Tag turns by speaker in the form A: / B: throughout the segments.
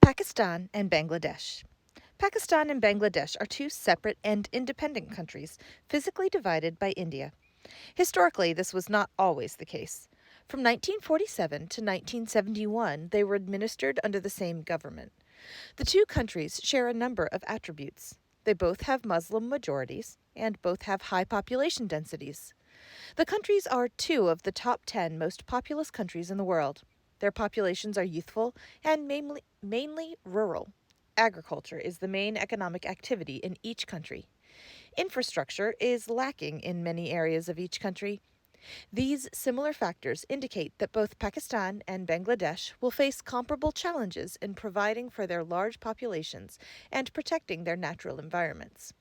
A: Pakistan and Bangladesh. Pakistan and Bangladesh are two separate and independent countries, physically divided by India. Historically, this was not always the case. From 1947 to 1971, they were administered under the same government. The two countries share a number of attributes. They both have Muslim majorities, and both have high population densities. The countries are two of the top 10 most populous countries in the world. Their populations are youthful and mainly rural. Agriculture is the main economic activity in each country. Infrastructure is lacking in many areas of each country. These similar factors indicate that both Pakistan and Bangladesh will face comparable challenges in providing for their large populations and protecting their natural environments.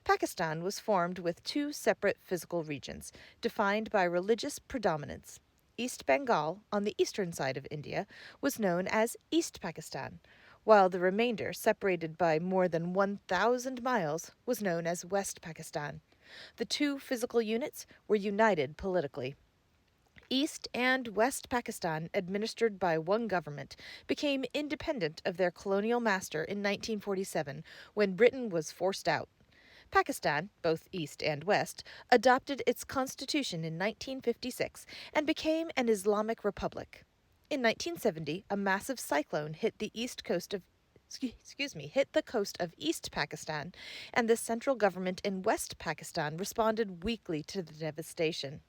A: Pakistan was formed with two separate physical regions, defined by religious predominance. East Bengal, on the eastern side of India, was known as East Pakistan, while the remainder, separated by more than 1,000 miles, was known as West Pakistan. The two physical units were united politically. East and West Pakistan, administered by one government, became independent of their colonial master in 1947 when Britain was forced out. Pakistan, both East and West, adopted its constitution in 1956 and became an Islamic republic. In 1970, a massive cyclone hit the hit the coast of East Pakistan, and the central government in West Pakistan responded weakly to the devastation.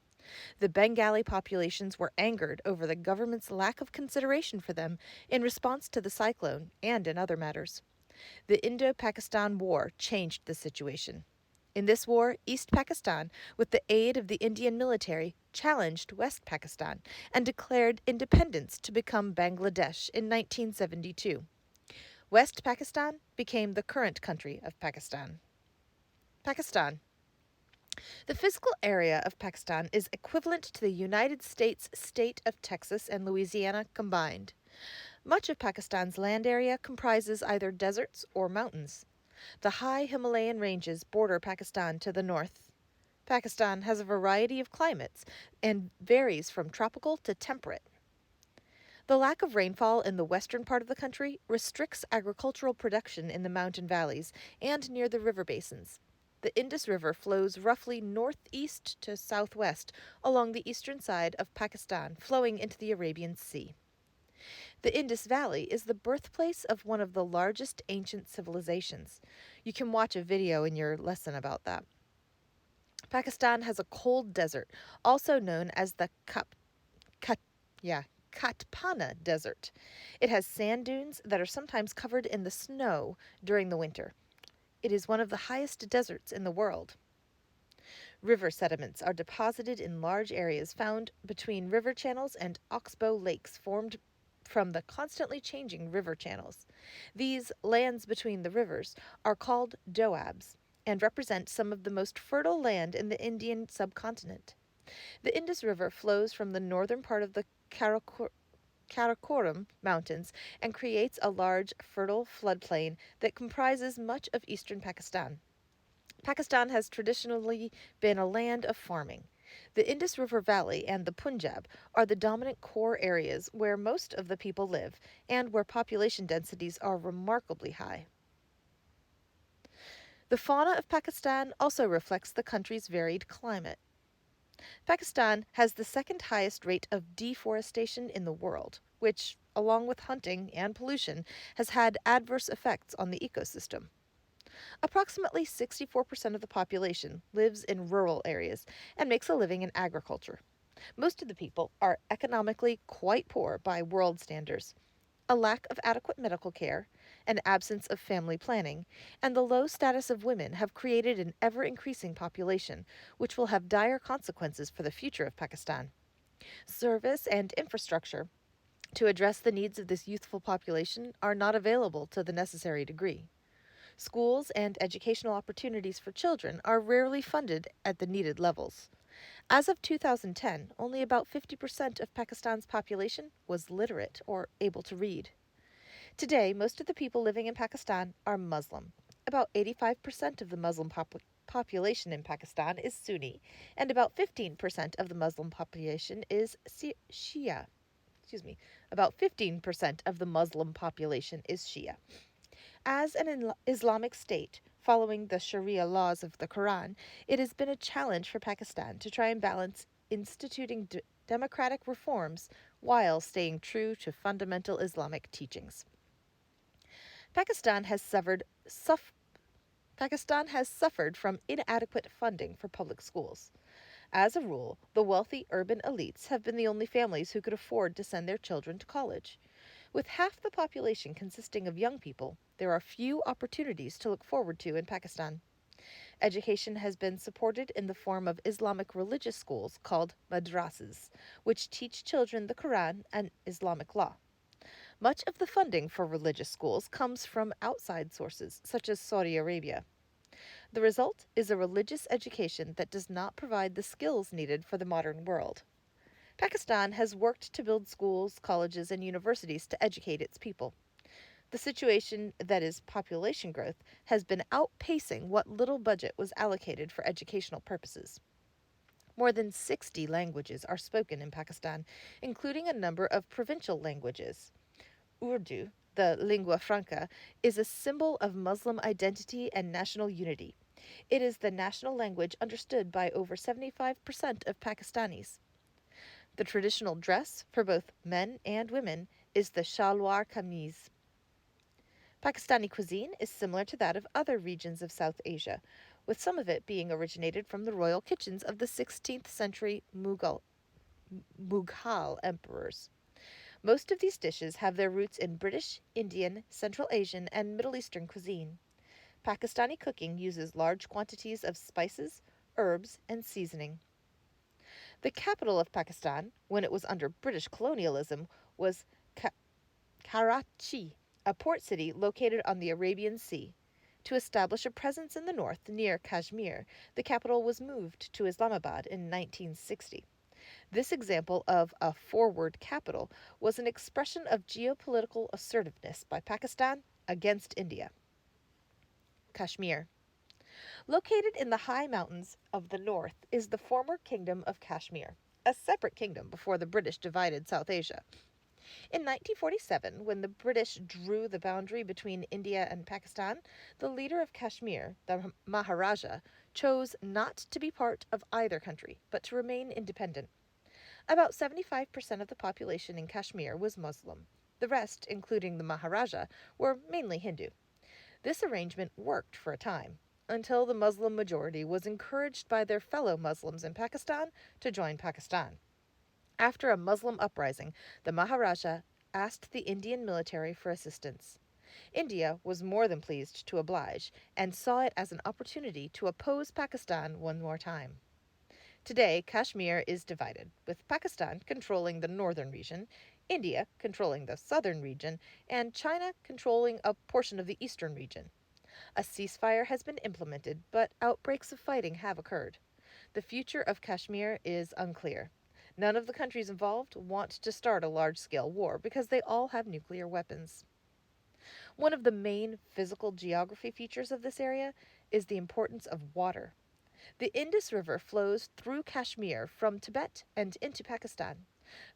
A: The Bengali populations were angered over the government's lack of consideration for them in response to the cyclone and in other matters. The Indo-Pakistan War changed the situation. In this war, East Pakistan, with the aid of the Indian military, challenged West Pakistan and declared independence to become Bangladesh in 1972. West Pakistan became the current country of Pakistan. Pakistan. The physical area of Pakistan is equivalent to the United States state of Texas and Louisiana combined. Much of Pakistan's land area comprises either deserts or mountains. The high Himalayan ranges border Pakistan to the north. Pakistan has a variety of climates and varies from tropical to temperate. The lack of rainfall in the western part of the country restricts agricultural production in the mountain valleys and near the river basins. The Indus River flows roughly northeast to southwest along the eastern side of Pakistan, flowing into the Arabian Sea. The Indus Valley is the birthplace of one of the largest ancient civilizations. You can watch a video in your lesson about that. Pakistan has a cold desert, also known as the Katpana Desert. It has sand dunes that are sometimes covered in the snow during the winter. It is one of the highest deserts in the world. River sediments are deposited in large areas found between river channels and oxbow lakes formed from the constantly changing river channels. These lands between the rivers are called doabs and represent some of the most fertile land in the Indian subcontinent. The Indus River flows from the northern part of the Karakoram Mountains and creates a large, fertile floodplain that comprises much of eastern Pakistan. Pakistan has traditionally been a land of farming. The Indus River Valley and the Punjab are the dominant core areas where most of the people live and where population densities are remarkably high. The fauna of Pakistan also reflects the country's varied climate. Pakistan has the second highest rate of deforestation in the world, which, along with hunting and pollution, has had adverse effects on the ecosystem. Approximately 64% of the population lives in rural areas and makes a living in agriculture. Most of the people are economically quite poor by world standards. A lack of adequate medical care, an absence of family planning, and the low status of women have created an ever-increasing population, which will have dire consequences for the future of Pakistan. Service and infrastructure to address the needs of this youthful population are not available to the necessary degree. Schools and educational opportunities for children are rarely funded at the needed levels. As of 2010, only about 50% of Pakistan's population was literate or able to read. Today, most of the people living in Pakistan are Muslim. About 85% of the Muslim population in Pakistan is Sunni, and about 15% of the Muslim population is Shia. about 15% of the Muslim population is Shia. As an Islamic state, following the Sharia laws of the Quran, it has been a challenge for Pakistan to try and balance instituting democratic reforms while staying true to fundamental Islamic teachings. Pakistan has suffered from inadequate funding for public schools. As a rule, the wealthy urban elites have been the only families who could afford to send their children to college. With half the population consisting of young people, there are few opportunities to look forward to in Pakistan. Education has been supported in the form of Islamic religious schools called madrasas, which teach children the Quran and Islamic law. Much of the funding for religious schools comes from outside sources, such as Saudi Arabia. The result is a religious education that does not provide the skills needed for the modern world. Pakistan has worked to build schools, colleges, and universities to educate its people. The situation, that is, population growth, has been outpacing what little budget was allocated for educational purposes. More than 60 languages are spoken in Pakistan, including a number of provincial languages. Urdu, the lingua franca, is a symbol of Muslim identity and national unity. It is the national language understood by over 75% of Pakistanis. The traditional dress for both men and women is the shalwar kameez. Pakistani cuisine is similar to that of other regions of South Asia, with some of it being originated from the royal kitchens of the 16th century Mughal emperors. Most of these dishes have their roots in British, Indian, Central Asian, and Middle Eastern cuisine. Pakistani cooking uses large quantities of spices, herbs, and seasoning. The capital of Pakistan, when it was under British colonialism, was Karachi, a port city located on the Arabian Sea. To establish a presence in the north near Kashmir, the capital was moved to Islamabad in 1960. This example of a forward capital was an expression of geopolitical assertiveness by Pakistan against India. Kashmir. Located in the high mountains of the north is the former Kingdom of Kashmir, a separate kingdom before the British divided South Asia. In 1947, when the British drew the boundary between India and Pakistan, the leader of Kashmir, the Maharaja, chose not to be part of either country, but to remain independent. About 75% of the population in Kashmir was Muslim. The rest, including the Maharaja, were mainly Hindu. This arrangement worked for a time, until the Muslim majority was encouraged by their fellow Muslims in Pakistan to join Pakistan. After a Muslim uprising, the Maharaja asked the Indian military for assistance. India was more than pleased to oblige and saw it as an opportunity to oppose Pakistan one more time. Today, Kashmir is divided, with Pakistan controlling the northern region, India controlling the southern region, and China controlling a portion of the eastern region. A ceasefire has been implemented, but outbreaks of fighting have occurred. The future of Kashmir is unclear. None of the countries involved want to start a large-scale war because they all have nuclear weapons. One of the main physical geography features of this area is the importance of water. The Indus River flows through Kashmir from Tibet and into Pakistan.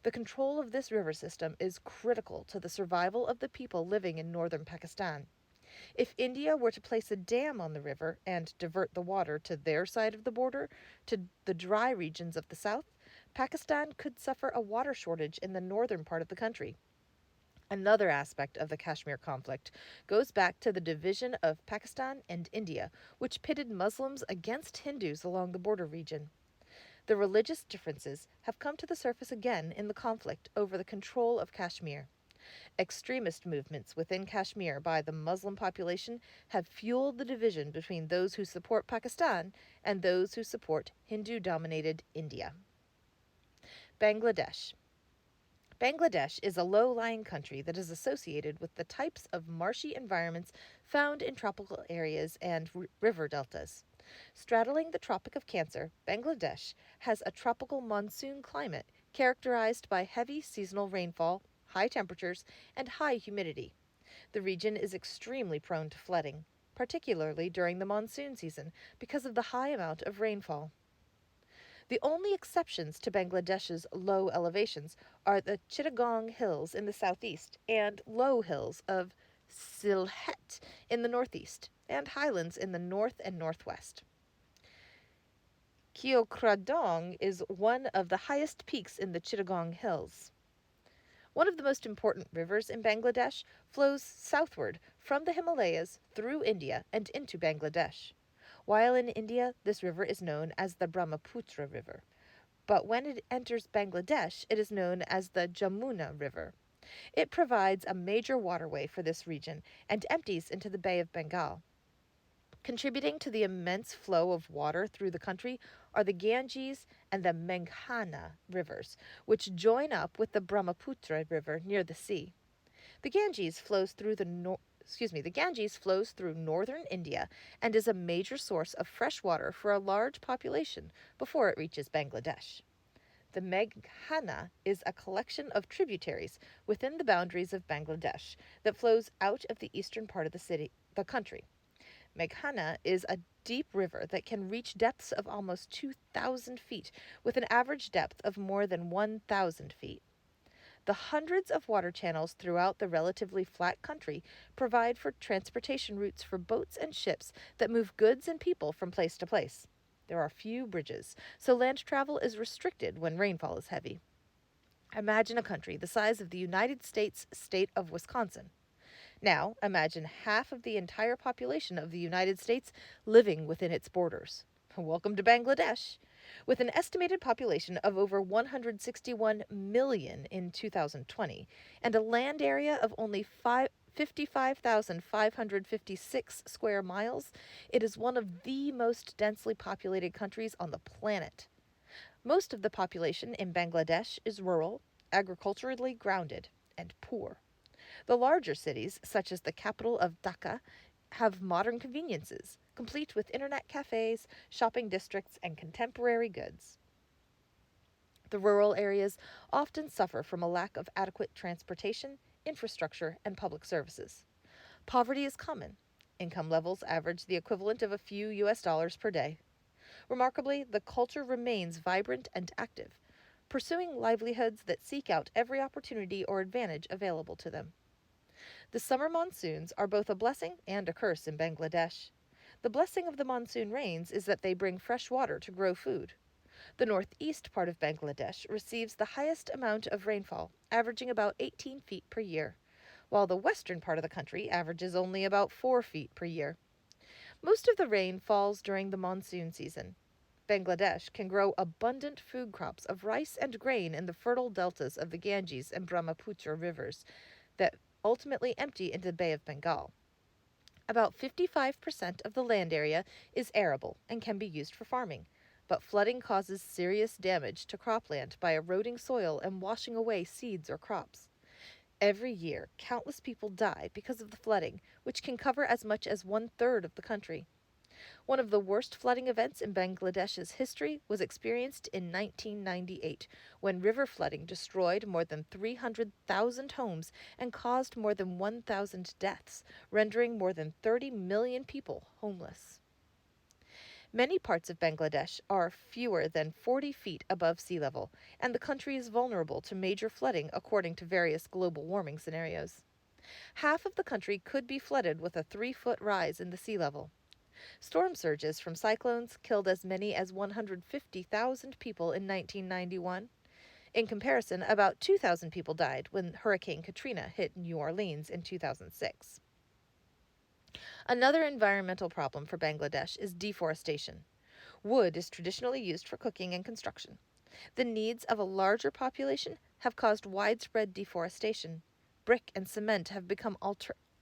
A: The control of this river system is critical to the survival of the people living in northern Pakistan. If India were to place a dam on the river and divert the water to their side of the border, to the dry regions of the south, Pakistan could suffer a water shortage in the northern part of the country. Another aspect of the Kashmir conflict goes back to the division of Pakistan and India, which pitted Muslims against Hindus along the border region. The religious differences have come to the surface again in the conflict over the control of Kashmir. Extremist movements within Kashmir by the Muslim population have fueled the division between those who support Pakistan and those who support Hindu-dominated India. Bangladesh. Bangladesh is a low-lying country that is associated with the types of marshy environments found in tropical areas and river deltas. Straddling the Tropic of Cancer, Bangladesh has a tropical monsoon climate characterized by heavy seasonal rainfall, high temperatures, and high humidity. The region is extremely prone to flooding, particularly during the monsoon season, because of the high amount of rainfall. The only exceptions to Bangladesh's low elevations are the Chittagong Hills in the southeast and low hills of Sylhet in the northeast and highlands in the north and northwest. Kyeokradong is one of the highest peaks in the Chittagong Hills. One of the most important rivers in Bangladesh flows southward from the Himalayas through India and into Bangladesh. While in India, this river is known as the Brahmaputra River, but when it enters Bangladesh, it is known as the Jamuna River. It provides a major waterway for this region and empties into the Bay of Bengal. Contributing to the immense flow of water through the country are the Ganges and the Meghna rivers, which join up with the Brahmaputra River near the sea. The Ganges flows through the Ganges flows through northern India and is a major source of fresh water for a large population before it reaches Bangladesh. The Meghna is a collection of tributaries within the boundaries of Bangladesh that flows out of the eastern part of the country. Meghna is a deep river that can reach depths of almost 2,000 feet, with an average depth of more than 1,000 feet. The hundreds of water channels throughout the relatively flat country provide for transportation routes for boats and ships that move goods and people from place to place. There are few bridges, so land travel is restricted when rainfall is heavy. Imagine a country the size of the United States state of Wisconsin. Now, imagine half of the entire population of the United States living within its borders. Welcome to Bangladesh. With an estimated population of over 161 million in 2020 and a land area of only 55,556 square miles, it is one of the most densely populated countries on the planet. Most of the population in Bangladesh is rural, agriculturally grounded, and poor. The larger cities, such as the capital of Dhaka, have modern conveniences, complete with internet cafes, shopping districts, and contemporary goods. The rural areas often suffer from a lack of adequate transportation, infrastructure, and public services. Poverty is common. Income levels average the equivalent of a few US dollars per day. Remarkably, the culture remains vibrant and active, pursuing livelihoods that seek out every opportunity or advantage available to them. The summer monsoons are both a blessing and a curse in Bangladesh. The blessing of the monsoon rains is that they bring fresh water to grow food. The northeast part of Bangladesh receives the highest amount of rainfall, averaging about 18 feet per year, while the western part of the country averages only about 4 feet per year. Most of the rain falls during the monsoon season. Bangladesh can grow abundant food crops of rice and grain in the fertile deltas of the Ganges and Brahmaputra rivers that ultimately empty into the Bay of Bengal. About 55% of the land area is arable and can be used for farming, but flooding causes serious damage to cropland by eroding soil and washing away seeds or crops. Every year, countless people die because of the flooding, which can cover as much as 1/3 of the country. One of the worst flooding events in Bangladesh's history was experienced in 1998, when river flooding destroyed more than 300,000 homes and caused more than 1,000 deaths, rendering more than 30 million people homeless. Many parts of Bangladesh are fewer than 40 feet above sea level, and the country is vulnerable to major flooding according to various global warming scenarios. Half of the country could be flooded with a 3-foot rise in the sea level. Storm surges from cyclones killed as many as 150,000 people in 1991. In comparison, about 2,000 people died when Hurricane Katrina hit New Orleans in 2006. Another environmental problem for Bangladesh is deforestation. Wood is traditionally used for cooking and construction. The needs of a larger population have caused widespread deforestation. Brick and cement have become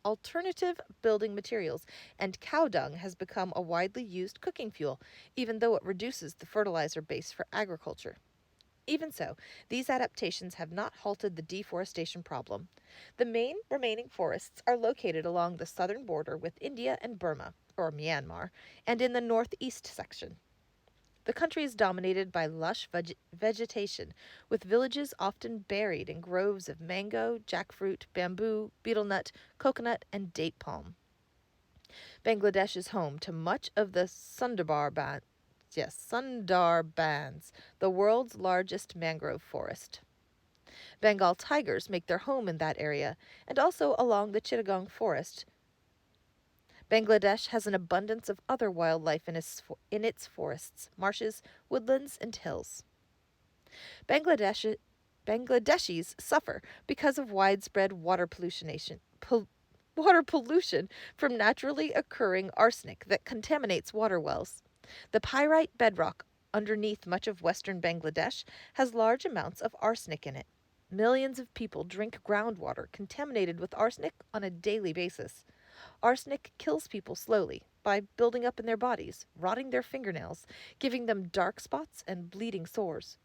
A: alternative building materials, and cow dung has become a widely used cooking fuel, even though it reduces the fertilizer base for agriculture. Even so, these adaptations have not halted the deforestation problem. The main remaining forests are located along the southern border with India and Burma, or Myanmar, and in the northeast section. The country is dominated by lush vegetation, with villages often buried in groves of mango, jackfruit, bamboo, betel nut, coconut, and date palm. Bangladesh is home to much of the Yes, Sundarbans, the world's largest mangrove forest. Bengal tigers make their home in that area and also along the Chittagong forest. Bangladesh has an abundance of other wildlife in its forests, marshes, woodlands, and hills. Bangladesh, Bangladeshis suffer because of widespread water pollution from naturally occurring arsenic that contaminates water wells. The pyrite bedrock underneath much of western Bangladesh has large amounts of arsenic in it. Millions of people drink groundwater contaminated with arsenic on a daily basis. Arsenic kills people slowly by building up in their bodies, rotting their fingernails, giving them dark spots and bleeding sores.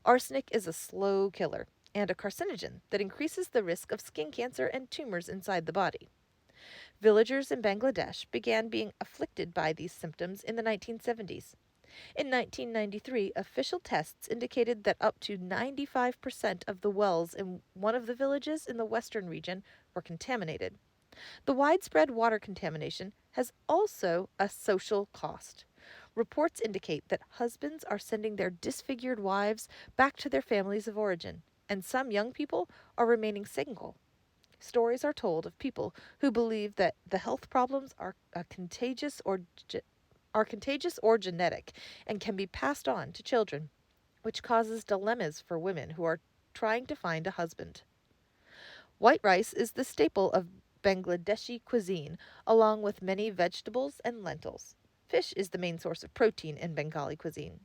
A: Arsenic is a slow killer and a carcinogen that increases the risk of skin cancer and tumors inside the body. Villagers in Bangladesh began being afflicted by these symptoms in the 1970s. In 1993, official tests indicated that up to 95% of the wells in one of the villages in the western region were contaminated. The widespread water contamination has also a social cost. Reports indicate that husbands are sending their disfigured wives back to their families of origin, and some young people are remaining single. Stories are told of people who believe that the health problems are contagious or genetic and can be passed on to children, which causes dilemmas for women who are trying to find a husband. White rice is the staple of Bangladeshi cuisine, along with many vegetables and lentils. Fish is the main source of protein in Bengali cuisine.